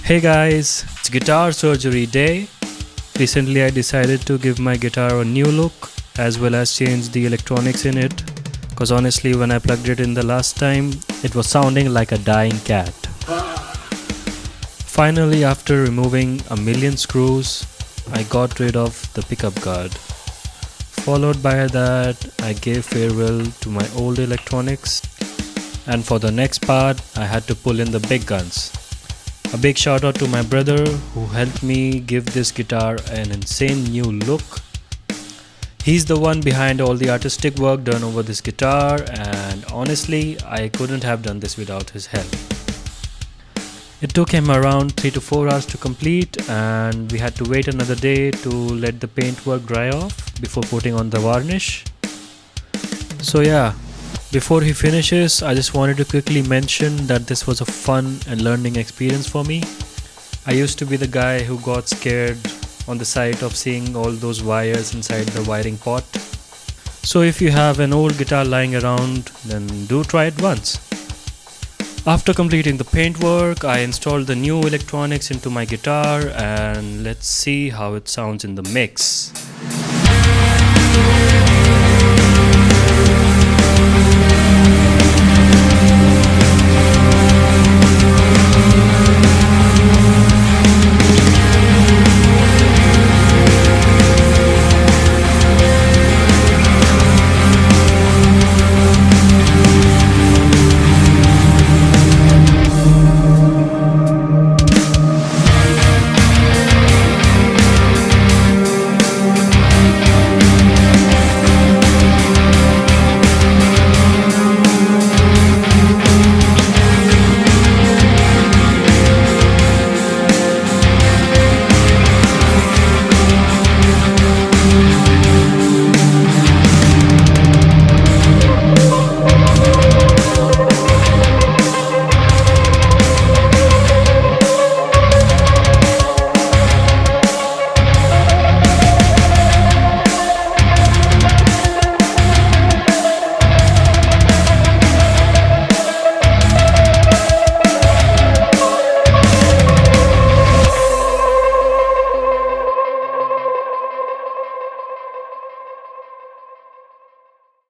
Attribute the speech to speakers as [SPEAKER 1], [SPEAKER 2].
[SPEAKER 1] Hey guys, it's guitar surgery day. Recently I decided to give my guitar a new look as well as change the electronics in it, cause honestly when I plugged it in the last time it was sounding like a dying cat. Finally, after removing a million screws, I got rid of the pickup guard. Followed by that, I gave farewell to my old electronics, and for the next part I had to pull in the big guns. A big shout out to my brother who helped me give this guitar an insane new look. He's the one behind all the artistic work done over this guitar, and honestly I couldn't have done this without his help. It took him around 3 to 4 hours to complete, and we had to wait another day to let the paintwork dry off before putting on the varnish. So yeah, before he finishes, I just wanted to quickly mention that this was a fun and learning experience for me. I used to be the guy who got scared on the sight of seeing all those wires inside the wiring pot. So if you have an old guitar lying around, then do try it once. After completing the paintwork, I installed the new electronics into my guitar, and let's see how it sounds in the mix.